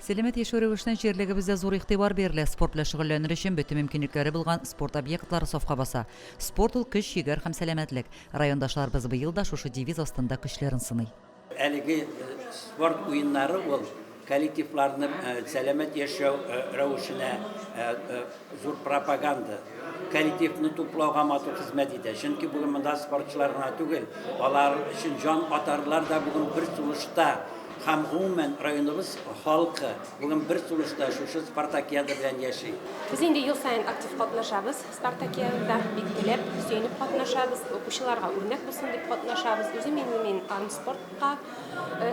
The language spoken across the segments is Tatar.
Сәлемет яшәү рәвешенә җирлегебездә зур игътибар бирелә. Спорт белән шөгыльләнер өчен бөтен мөмкинлекләре булган спорт объектлары сафка баса. Спорт ул көч, егәр һәм сәламәтлек. Райондашларыбыз быел да шушы девиз астында көчләрен сыный. Әлеге спорт уеннары ул коллективларны сәламәт яшәү рәвешенә зур пропаганда. Коллективны туплауга матур хезмәт итә. Чөнки бүген монда спортчылар гына түгел, алар өчен җан атарлар да бүген бер сулышта һәм гомумән районыбыз халкы бүген бер сулышта шушы спартакиада белән яши. Без инде ел сайын актив катнашабыз. Спартакиадада бик теләп, сөйнеп катнашабыз. Укучыларга үрнәк булсын дип катнашабыз. Үзем мин спортка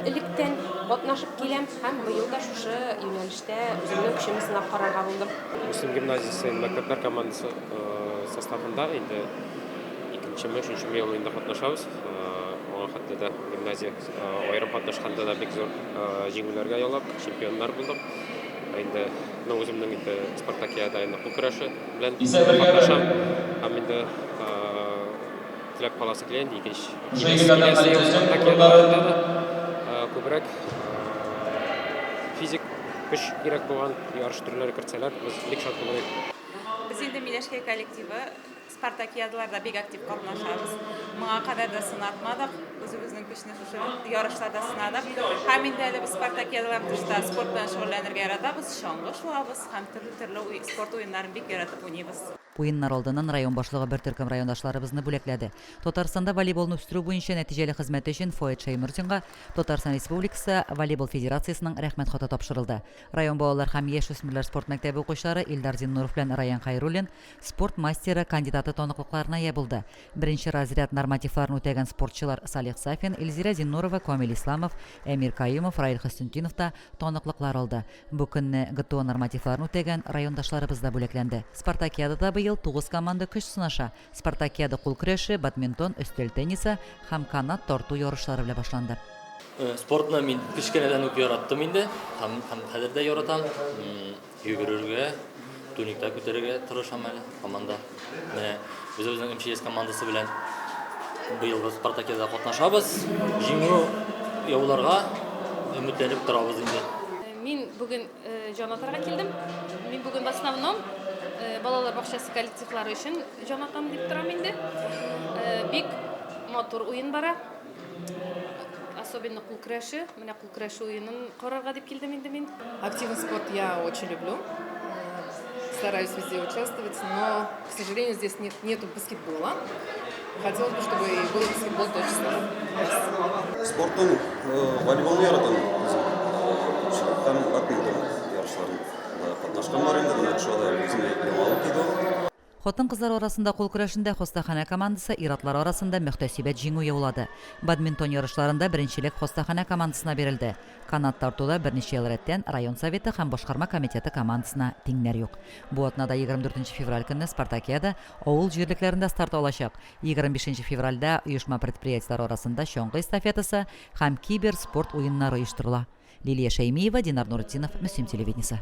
электән катнашып киләм һәм быел да шушы юнәлештә үземнең көчемне сынап карарга булдым. Муслим гимназиясе мәктәпләр командасы составында инде 2-3 ел инде катнашабыз. Хәтта да гимназия аерым катнашканда да бик зур җиңүләргә яулап, чемпионнар булдык. Инде үземнең инде спартакиада инде кул көрәше белән катнашам. Һәм инде теләп каласы килә инде икенче спартакиада күбрәк физик көч кирәк булган ярыш төрләре кертсәләр, без бик шат булырбыз. Biz инде Миләшкә коллективы спартакиадаларда бик актив катнашабыз. Моңа кадәр да сынатмадык, үзебезнең көчне шушы ярышларда сынадык. Һәм инде әле без спартакиадалар тышта спорт белән шөгыльләнергә яратабыз, чаңгы шуабыз һәм төрле спорт уеннарын бик яратып уйныйбыз. Уеннар алдыннан район башлыгы бер төркем райондашларыбызны бүләкләде. Татарстанда волейболны үстерү буенча нәтиҗәле хезмәте өчен Фоэт Шәймурзинга Татарстан Республикасы волейбол федерациясенең рәхмәт хаты тапшырылды. Район балалар һәм яшь-үсмерләр спорт мәктәбе укучылары Илдар Зиннуров белән Раян Хайруллин спорт мастеры кандидаты таныклыкларына ия булды. Беренче разряд нормативларын үтәгән спортчылар Салих Сафин, Эльзира Зиннурова, Камил Исламов, Әмир Каюмов, Раил Хәсентинов та таныклыклар алды. Бу көнне ГТО нормативларын үтәгән райондашларыбыз да бүләкләнде. Спартакиадада быел 9 команда көч сынаша. Спартакиада кул көрәше, бадминтон, өстәл теннисы һәм канат тарту ярышлары белән башланды. Спортны мин кичкенәдән үк яраттым инде, һәм хәзер дә яратам. Йөгерергә, туникта күтәрергә тырышам әле команда. Менә үзебезнең МЧС командасы белән быелгы Спартакиадада катнашабыз. Җиңү яуларга өметләнеп торабыз инде. Мин бүген җан атарга килдем. Мин бүген в основном балалар бакчасы коллективлары өчен җан атам дип торам инде. Бик матур уен бара. Особенно кул көрәше. Менә кул көрәше уенын карарга дип килдем инде мин. Активный спорт я очень люблю. Стараюсь везде участвовать, но, к сожалению, здесь нету баскетбола. Хотелось бы, чтобы и был баскетбол точно. Спорттың волейболны яратам. Һәм бадминтон ярышларында катнашкан бар инде, менә шулай үземә яңалык иде. Хатын-кызлар арасында кул көрәшендә Хостахана командасы ир-атлар арасында мөхтәсибәт җиңү яулады. Бадминтон ярышларында беренчелек Хостахана командасына бирелде. Канат тартуда берничә ел рәттән район советы һәм башкарма комитеты командасына тиңнәр юк. Бу атнада 24 февраль көнне Спартакиада авыл җирлекләрендә старт алачак. 25 февральдә оешма предприятиеләр арасында чаңгы эстафетасы һәм кибер спорт уеннары оештырыла. Лилия Шәймиева, Динар Нуртдинов, Мөслим телевидениесе.